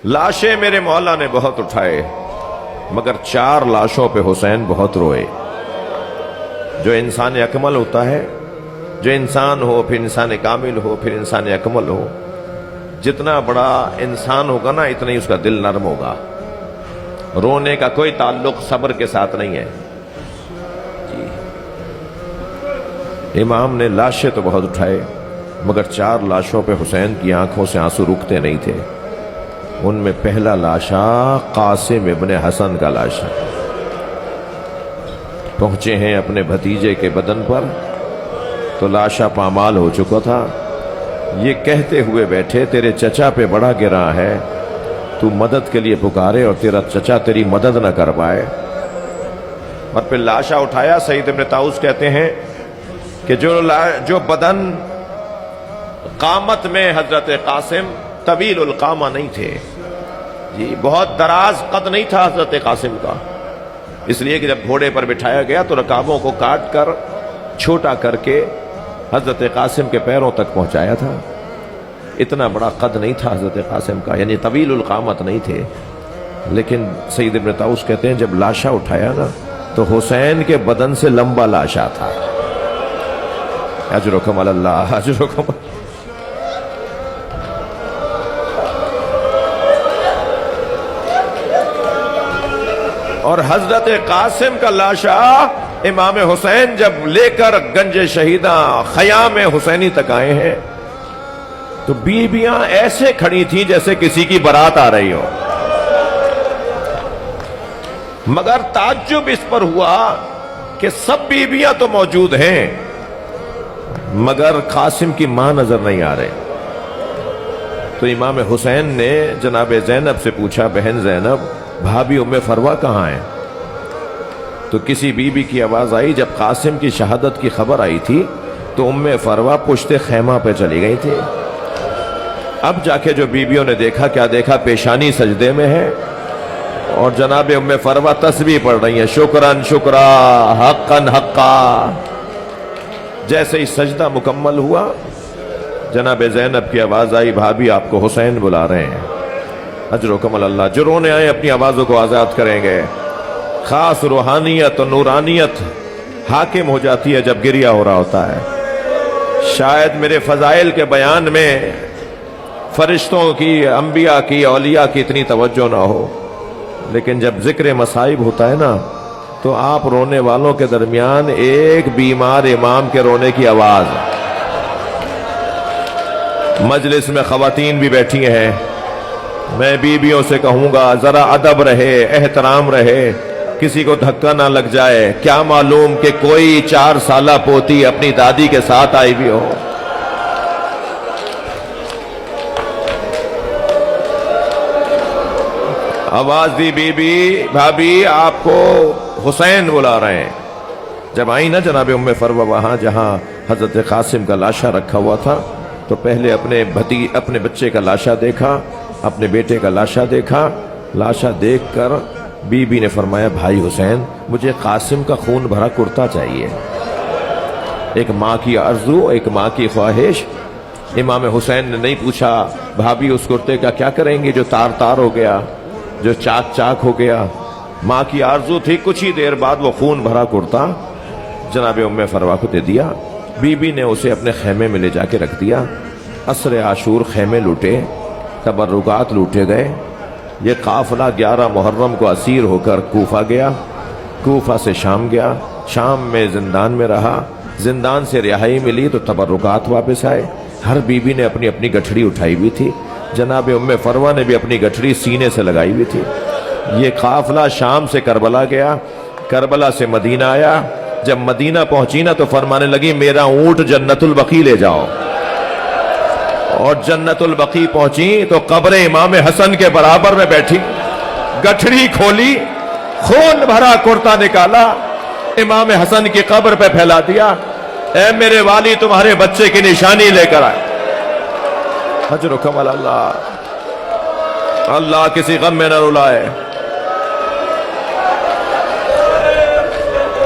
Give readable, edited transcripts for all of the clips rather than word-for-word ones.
لاشیں میرے مولا نے بہت اٹھائے مگر 4 لاشوں پہ حسین بہت روئے۔ جو انسان اکمل ہوتا ہے، جو انسان ہو، پھر انسان کامل ہو، پھر انسان اکمل ہو، جتنا بڑا انسان ہوگا نا اتنا ہی اس کا دل نرم ہوگا۔ رونے کا کوئی تعلق صبر کے ساتھ نہیں ہے جی۔ امام نے لاشیں تو بہت اٹھائے مگر 4 لاشوں پہ حسین کی آنکھوں سے آنسو رکتے نہیں تھے۔ ان میں پہلا لاشا قاسم ابن حسن کا لاشا۔ پہنچے ہیں اپنے بھتیجے کے بدن پر تو لاشا پامال ہو چکا تھا۔ یہ کہتے ہوئے بیٹھے تیرے چچا پہ بڑا گرا ہے، تو مدد کے لیے پکارے اور تیرا چچا تیری مدد نہ کر پائے۔ اور پھر لاشا اٹھایا۔ سعید ابن طاؤس کہتے ہیں کہ جو بدن قامت میں حضرت قاسم طویل القامہ نہیں تھے جی، بہت دراز قد نہیں تھا حضرت قاسم کا، اس لیے کہ جب گھوڑے پر بٹھایا گیا تو رکابوں کو کاٹ کر چھوٹا کر کے حضرت قاسم کے پیروں تک پہنچایا تھا۔ اتنا بڑا قد نہیں تھا حضرت قاسم کا، یعنی طویل القامت نہیں تھے۔ لیکن سعید ابن طاؤس کہتے ہیں جب لاشا اٹھایا نا تو حسین کے بدن سے لمبا لاشا تھا۔ اجرکم اللہ، اجرکم۔ اور حضرت قاسم کا لاشا امام حسین جب لے کر گنج شہیداں خیام حسینی تک آئے ہیں تو بیویاں ایسے کھڑی تھیں جیسے کسی کی بارات آ رہی ہو، مگر تعجب اس پر ہوا کہ سب بیویاں تو موجود ہیں مگر قاسم کی ماں نظر نہیں آ رہے۔ تو امام حسین نے جناب زینب سے پوچھا، بہن زینب، بھابھی ام فروہ کہاں ہیں؟ تو کسی بی بی کی آواز آئی، جب قاسم کی شہادت کی خبر آئی تھی تو ام فروہ پشت خیمہ پہ چلی گئی تھی۔ اب جا کے جو بیویوں نے دیکھا، کیا دیکھا؟ پیشانی سجدے میں ہے اور جناب ام فروہ تسبیح پڑھ رہی ہیں، شکرن شکرا حقن حقا۔ جیسے ہی سجدہ مکمل ہوا جناب زینب کی آواز آئی، بھابھی آپ کو حسین بلا رہے ہیں۔ اجرکم اللہ۔ جو رونے آئے اپنی آوازوں کو آزاد کریں گے۔ خاص روحانیت اور نورانیت حاکم ہو جاتی ہے جب گریہ ہو رہا ہوتا ہے۔ شاید میرے فضائل کے بیان میں فرشتوں کی، انبیاء کی، اولیاء کی اتنی توجہ نہ ہو، لیکن جب ذکر مصائب ہوتا ہے نا تو آپ رونے والوں کے درمیان ایک بیمار امام کے رونے کی آواز۔ مجلس میں خواتین بھی بیٹھی ہیں، میں بیویوں سے کہوں گا ذرا ادب رہے، احترام رہے، کسی کو دھکا نہ لگ جائے۔ کیا معلوم کہ کوئی 4 سالہ پوتی اپنی دادی کے ساتھ آئی بھی ہو۔ آواز دی، بی بی، بھابھی آپ کو حسین بلا رہے ہیں۔ جب آئی نا جناب ام فروہ وہاں جہاں حضرت قاسم کا لاشا رکھا ہوا تھا تو پہلے اپنے بچے کا لاشا دیکھا، اپنے بیٹے کا لاشا دیکھا۔ لاشا دیکھ کر بی بی نے فرمایا، بھائی حسین، مجھے قاسم کا خون بھرا کرتا چاہیے۔ ایک ماں کی آرزو، ایک ماں کی خواہش۔ امام حسین نے نہیں پوچھا بھابھی اس کرتے کا کیا کریں گے جو تار تار ہو گیا، جو چاک چاک ہو گیا۔ ماں کی آرزو تھی، کچھ ہی دیر بعد وہ خون بھرا کرتا جناب ام فروہ کو دے دیا۔ بی بی نے اسے اپنے خیمے میں لے جا کے رکھ دیا۔ عصر عاشور خیمے لوٹے، تبرکات لوٹے گئے۔ یہ قافلہ 11 محرم کو اسیر ہو کر کوفہ گیا، کوفہ سے شام گیا، شام میں زندان میں رہا، زندان سے رہائی ملی تو تبرکات واپس آئے۔ ہر بیوی نے اپنی اپنی گٹھڑی اٹھائی ہوئی تھی، جناب ام فروہ نے بھی اپنی گٹھڑی سینے سے لگائی ہوئی تھی۔ یہ قافلہ شام سے کربلا گیا، کربلا سے مدینہ آیا۔ جب مدینہ پہنچی نا تو فرمانے لگی، میرا اونٹ جنت البقیع لے جاؤ۔ اور جنت البقیع پہنچی تو قبر امام حسن کے برابر میں بیٹھی، گٹھڑی کھولی، خون بھرا کرتا نکالا، امام حسن کی قبر پہ پھیلا دیا۔ اے میرے والی، تمہارے بچے کی نشانی لے کر آئے۔ اجرکم اللہ۔ اللہ کسی غم میں نہ رلائے۔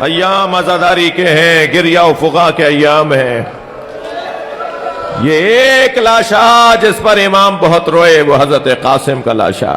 ایام عزاداری کے ہیں، گریہ و فغاں کے ایام ہیں۔ یہ ایک لاشا جس پر امام بہت روئے وہ حضرت قاسم کا لاشا.